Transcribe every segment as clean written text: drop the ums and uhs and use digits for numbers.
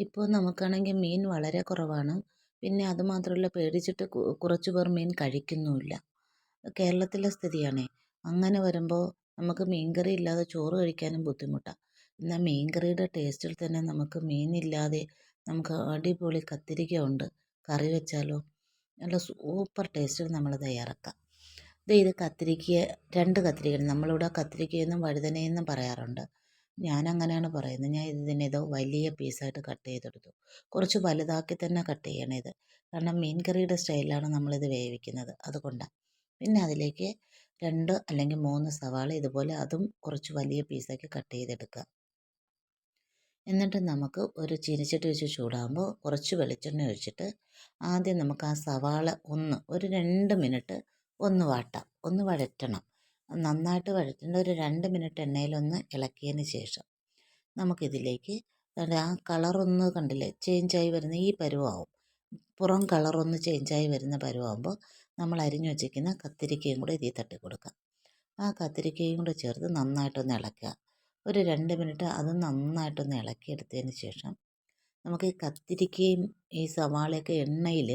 ഇപ്പോൾ നമുക്കാണെങ്കിൽ മീൻ വളരെ കുറവാണ്. പിന്നെ അതുമാത്രമല്ല പേടിച്ചിട്ട് കുറച്ച് പേർ മീൻ കഴിക്കുന്നുമില്ല. കേരളത്തിലെ സ്ഥിതിയാണേ. അങ്ങനെ വരുമ്പോൾ നമുക്ക് മീൻകറി ഇല്ലാതെ ചോറ് കഴിക്കാനും ബുദ്ധിമുട്ടാണ്. എന്നാൽ മീൻകറിയുടെ ടേസ്റ്റിൽ തന്നെ നമുക്ക് മീനില്ലാതെ നമുക്ക് അടിപൊളി കത്തിരിക്ക ഉണ്ട് കറി വെച്ചാലോ നല്ല സൂപ്പർ ടേസ്റ്റിൽ നമ്മൾ തയ്യാറാക്കാം. ഇത് കത്തിരിക്ക 2 കത്തിരിക്കയാണ്. നമ്മളിവിടെ കത്തിരിക്കയെന്നും വഴുതനയെന്നും പറയാറുണ്ട്. ഞാനങ്ങനെയാണ് പറയുന്നത്. ഞാൻ ഇതിനെ വലിയ പീസായിട്ട് കട്ട് ചെയ്തെടുത്തു. കുറച്ച് വലുതാക്കി തന്നെ കട്ട് ചെയ്യണം ഇത്. കാരണം മീൻ കറിയുടെ സ്റ്റൈലിലാണ് നമ്മളിത് വേവിക്കുന്നത്. അതുകൊണ്ടാണ്. പിന്നെ അതിലേക്ക് 2 അല്ലെങ്കിൽ 3 സവാള ഇതുപോലെ അതും കുറച്ച് വലിയ പീസാക്കി കട്ട് ചെയ്തെടുക്കുക. എന്നിട്ട് നമുക്ക് ഒരു ചീനച്ചട്ടി വെച്ച് ചൂടാകുമ്പോൾ കുറച്ച് വെളിച്ചെണ്ണ ഒഴിച്ചിട്ട് ആദ്യം നമുക്ക് ആ സവാള ഒരു 2 മിനിറ്റ് ഒന്ന് വാട്ടാം, ഒന്ന് വഴറ്റണം. നന്നായിട്ട് വഴറ്റേണ്ട ഒരു 2 മിനിറ്റ് എണ്ണയിലൊന്ന് ഇളക്കിയതിന് ശേഷം നമുക്കിതിലേക്ക് ആ കളറൊന്ന് കണ്ടില്ലേ ചേഞ്ചായി വരുന്ന ഈ പരുവാവും. പുറം കളറൊന്ന് ചേഞ്ചായി വരുന്ന പരുവാകുമ്പോൾ നമ്മൾ അരിഞ്ഞു വച്ചിരിക്കുന്ന കത്തിരിക്കയും കൂടെ ഇതിൽ തട്ടി കൊടുക്കാം. ആ കത്തിരിക്കയും കൂടെ ചേർത്ത് നന്നായിട്ടൊന്ന് ഇളക്കുക. ഒരു 2 മിനിറ്റ് അത് നന്നായിട്ടൊന്ന് ഇളക്കിയെടുത്തതിന് ശേഷം നമുക്ക് ഈ കത്തിരിക്കയും ഈ സവാളയൊക്കെ എണ്ണയിൽ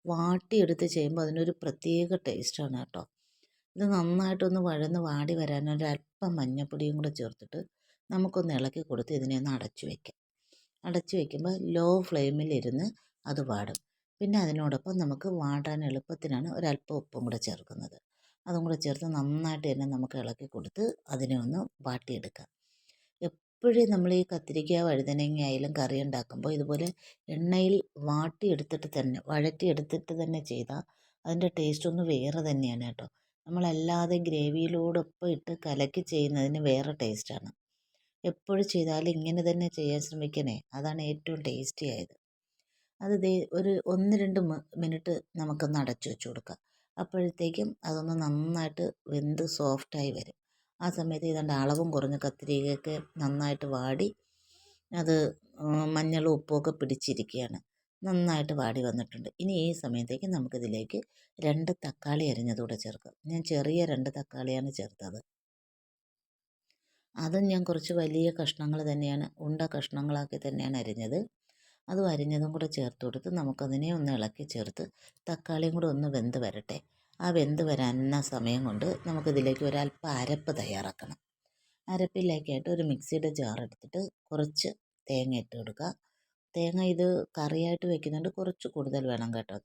വാട്ടിയെടുത്ത് ചെയ്യുമ്പോൾ അതിനൊരു പ്രത്യേക ടേസ്റ്റാണ് കേട്ടോ. ഇത് നന്നായിട്ടൊന്ന് വഴന്ന് വാടി വരാൻ ഒരല്പം മഞ്ഞൾപ്പൊടിയും കൂടെ ചേർത്തിട്ട് നമുക്കൊന്ന് ഇളക്കി കൊടുത്ത് ഇതിനെ ഒന്ന് അടച്ചു വയ്ക്കാം. അടച്ചു വയ്ക്കുമ്പോൾ ലോ ഫ്ലെയിമിലിരുന്ന് അത് വാടും. പിന്നെ അതിനോടൊപ്പം നമുക്ക് വാടാൻ എളുപ്പത്തിനാണ് ഒരല്പം ഉപ്പും കൂടെ ചേർക്കുന്നത്. അതും കൂടെ ചേർത്ത് നന്നായിട്ട് തന്നെ നമുക്ക് ഇളക്കി കൊടുത്ത് അതിനെ ഒന്ന് വാട്ടിയെടുക്കാം. എപ്പോഴും നമ്മൾ ഈ കത്തിരിക്ക വഴുതനങ്ങ ആയാലും കറി ഉണ്ടാക്കുമ്പോൾ ഇതുപോലെ എണ്ണയിൽ വഴറ്റിയെടുത്തിട്ട് തന്നെ ചെയ്താൽ അതിൻ്റെ ടേസ്റ്റ് ഒന്ന് വേറെ തന്നെയാണ് കേട്ടോ. നമ്മളല്ലാതെ ഗ്രേവിയിലോടൊപ്പം ഇട്ട് കലക്കി ചെയ്യുന്നതിന് വേറെ ടേസ്റ്റാണ്. എപ്പോഴും ചെയ്താലും ഇങ്ങനെ തന്നെ ചെയ്യാൻ ശ്രമിക്കണേ, അതാണ് ഏറ്റവും ടേസ്റ്റി ആയത്. അത് ഒരു 1-2 മിനിറ്റ് നമുക്കൊന്ന് അടച്ചു വെച്ച് കൊടുക്കാം. അപ്പോഴത്തേക്കും അതൊന്ന് നന്നായിട്ട് വെന്ത് സോഫ്റ്റായി വരും. ആ സമയത്ത് ഇതാണ്ട് അളവും കുറഞ്ഞ് കത്തിരിക്കയൊക്കെ നന്നായിട്ട് വാടി അത് മഞ്ഞളും ഉപ്പുമൊക്കെ പിടിച്ചിരിക്കുകയാണ്. നന്നായിട്ട് വാടി വന്നിട്ടുണ്ട്. ഇനി ഈ സമയത്തേക്ക് നമുക്കിതിലേക്ക് 2 തക്കാളി അരിഞ്ഞതുകൂടെ ചേർക്കാം. ഞാൻ ചെറിയ 2 തക്കാളിയാണ് ചേർത്തത്. അതും ഞാൻ കുറച്ച് വലിയ കഷ്ണങ്ങൾ തന്നെയാണ്, ഉണ്ട കഷ്ണങ്ങളാക്കി തന്നെയാണ് അരിഞ്ഞത്. അതും അരിഞ്ഞതും കൂടെ ചേർത്ത് കൊടുത്ത് നമുക്കതിനെ ഒന്ന് ഇളക്കി ചേർത്ത് തക്കാളിയും കൂടെ ഒന്ന് വെന്ത് വരട്ടെ. ആ വെന്ത് വരാനുള്ള സമയം കൊണ്ട് നമുക്കിതിലേക്ക് ഒരല്പം അരപ്പ് തയ്യാറാക്കണം. അരപ്പിലേക്കായിട്ട് ഒരു മിക്സിയുടെ ജാർ എടുത്തിട്ട് കുറച്ച് തേങ്ങ ഇട്ട് കൊടുക്കുക. തേങ്ങ ഇത് കറിയായിട്ട് വെക്കുന്നുണ്ട്, കുറച്ച് കൂടുതൽ വേണം കേട്ടോ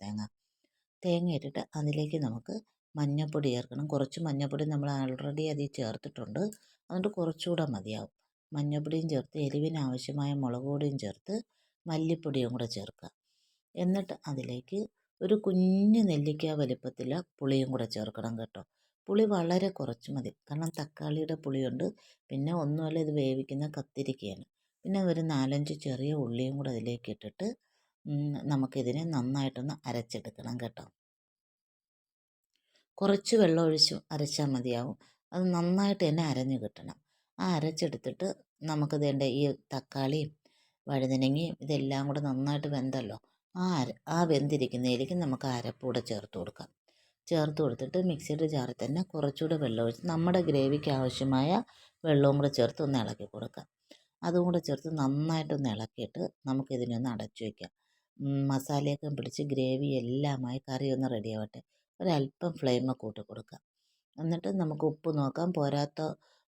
തേങ്ങ ഇട്ടിട്ട് അതിലേക്ക് നമുക്ക് മഞ്ഞൾപ്പൊടി ചേർക്കണം. കുറച്ച് മഞ്ഞൾപ്പൊടി നമ്മൾ ആൾറെഡി അതിൽ ചേർത്തിട്ടുണ്ട്, അതുകൊണ്ട് കുറച്ചുകൂടെ മതിയാവും. മഞ്ഞൾപ്പൊടിയും ചേർത്ത് എരിവിന് ആവശ്യമായ മുളക് പൊടിയും ചേർത്ത് മല്ലിപ്പൊടിയും കൂടെ ചേർക്കുക. എന്നിട്ട് അതിലേക്ക് ഒരു കുഞ്ഞ് നെല്ലിക്ക വലിപ്പത്തിൽ പുളിയും കൂടെ ചേർക്കണം കേട്ടോ. പുളി വളരെ കുറച്ച് മതി, കാരണം തക്കാളിയുടെ പുളിയുണ്ട്. പിന്നെ ഒന്നുമല്ല, ഇത് വേവിക്കുന്ന കത്തിരിക്കയാണ്. പിന്നെ ഒരു 4-5 ചെറിയ ഉള്ളിയും കൂടെ അതിലേക്ക് ഇട്ടിട്ട് നമുക്കിതിനെ നന്നായിട്ടൊന്ന് അരച്ചെടുക്കണം കേട്ടോ. കുറച്ച് വെള്ളം ഒഴിച്ച് അരച്ചാൽ മതിയാവും. അത് നന്നായിട്ട് തന്നെ അരഞ്ഞ് കിട്ടണം. ആ അരച്ചെടുത്തിട്ട് നമുക്ക് വേണ്ട ഈ തക്കാളിയും വഴുതനങ്ങയും ഇതെല്ലാം കൂടെ നന്നായിട്ട് വെന്തല്ലോ, ആ വെന്തിരിക്കുന്നതിലേക്ക് നമുക്ക് അരപ്പൂടെ ചേർത്ത് കൊടുക്കാം. ചേർത്ത് കൊടുത്തിട്ട് മിക്സിയുടെ ജാറിൽ തന്നെ കുറച്ചുകൂടെ വെള്ളം ഒഴിച്ച് നമ്മുടെ ഗ്രേവിക്ക് ആവശ്യമായ വെള്ളവും കൂടെ ചേർത്ത് ഒന്ന് ഇളക്കി കൊടുക്കാം. അതും കൂടെ ചേർത്ത് നന്നായിട്ടൊന്ന് ഇളക്കിയിട്ട് നമുക്കിതിനെ ഒന്ന് അടച്ചു വയ്ക്കാം. മസാലയൊക്കെ പിടിച്ച് ഗ്രേവി എല്ലാമായി കറി ഒന്ന് റെഡി ആവട്ടെ. ഒരല്പം ഫ്ലെയിം കൂട്ടി കൊടുക്കാം. എന്നിട്ട് നമുക്ക് ഉപ്പ് നോക്കാം. പോരാത്ത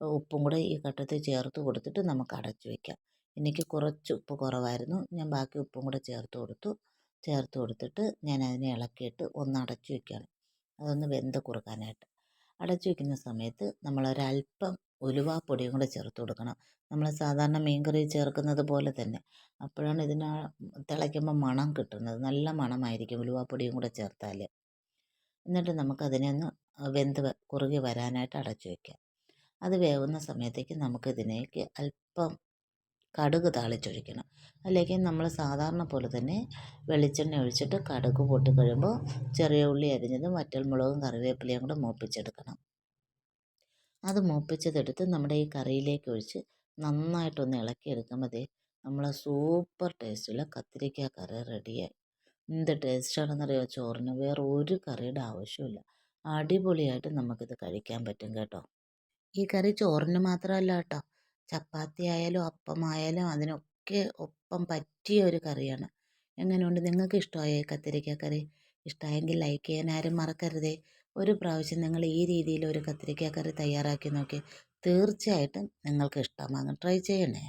ഉപ്പും കൂടെ ഈ ഘട്ടത്തിൽ ചേർത്ത് കൊടുത്തിട്ട് നമുക്ക് അടച്ചു വയ്ക്കാം. എനിക്ക് കുറച്ച് ഉപ്പ് കുറവായിരുന്നു, ഞാൻ ബാക്കി ഉപ്പും കൂടെ ചേർത്ത് കൊടുത്തിട്ട് ഞാൻ അതിനെ ഇളക്കിയിട്ട് ഒന്ന് അടച്ചു വയ്ക്കുകയാണ്. അതൊന്ന് വെന്ത് കുറുക്കാനായിട്ട്. അടച്ചു വയ്ക്കുന്ന സമയത്ത് നമ്മളൊരല്പം ഉലുവാപ്പൊടിയും കൂടെ ചേർത്ത് കൊടുക്കണം. നമ്മൾ സാധാരണ മീൻകറി ചേർക്കുന്നത് പോലെ തന്നെ. അപ്പോഴാണ് ഇതിന് തിളയ്ക്കുമ്പോൾ മണം കിട്ടുന്നത്. നല്ല മണമായിരിക്കും ഉലുവാപ്പൊടിയും കൂടെ ചേർത്താൽ. എന്നിട്ട് നമുക്കതിനെ ഒന്ന് വെന്ത് കുറുകി വരാനായിട്ട് അടച്ചു വയ്ക്കാം. അത് വേവുന്ന സമയത്തേക്ക് നമുക്കിതിലേക്ക് അല്പം കടുക് താളിച്ചൊഴിക്കണം. അതിലേക്ക് നമ്മൾ സാധാരണ പോലെ തന്നെ വെളിച്ചെണ്ണ ഒഴിച്ചിട്ട് കടുക് പൊട്ടി കഴിയുമ്പോൾ ചെറിയ ഉള്ളി അരിഞ്ഞതും വറ്റൽമുളകും കറിവേപ്പിലയും കൂടെ മൂപ്പിച്ചെടുക്കണം. അത് മൂപ്പിച്ചതെടുത്ത് നമ്മുടെ ഈ കറിയിലേക്ക് ഒഴിച്ച് നന്നായിട്ടൊന്ന് ഇളക്കിയെടുക്കുമ്പോൾ നമ്മളെ സൂപ്പർ ടേസ്റ്റുള്ള കത്തിരിക്ക കറി റെഡിയായി. എന്ത് ടേസ്റ്റാണെന്നറിയോ ചോറിന്, വേറെ ഒരു കറിയുടെ ആവശ്യമില്ല. അടിപൊളിയായിട്ട് നമുക്കിത് കഴിക്കാൻ പറ്റും കേട്ടോ. ഈ കറി ചോറിന് മാത്രമല്ല കേട്ടോ, ചപ്പാത്തി ആയാലും അപ്പമായാലും അതിനൊക്കെ ചോറിനൊക്കെ ഒപ്പം പറ്റിയ ഒരു കറിയാണ്. എങ്ങനെയുണ്ട്? നിങ്ങൾക്ക് ഇഷ്ടമായോ ഈ കത്തിരിക്ക കറി? ഇഷ്ടമായെങ്കിൽ ലൈക്ക് ചെയ്യാൻ ആരും മറക്കരുതേ. ഒരു പ്രാവശ്യം നിങ്ങൾ ഈ രീതിയിൽ ഒരു കത്തിരിക്ക കറി തയ്യാറാക്കി നോക്കി, തീർച്ചയായിട്ടും നിങ്ങൾക്ക് ഇഷ്ടമാകും. ട്രൈ ചെയ്യണേ.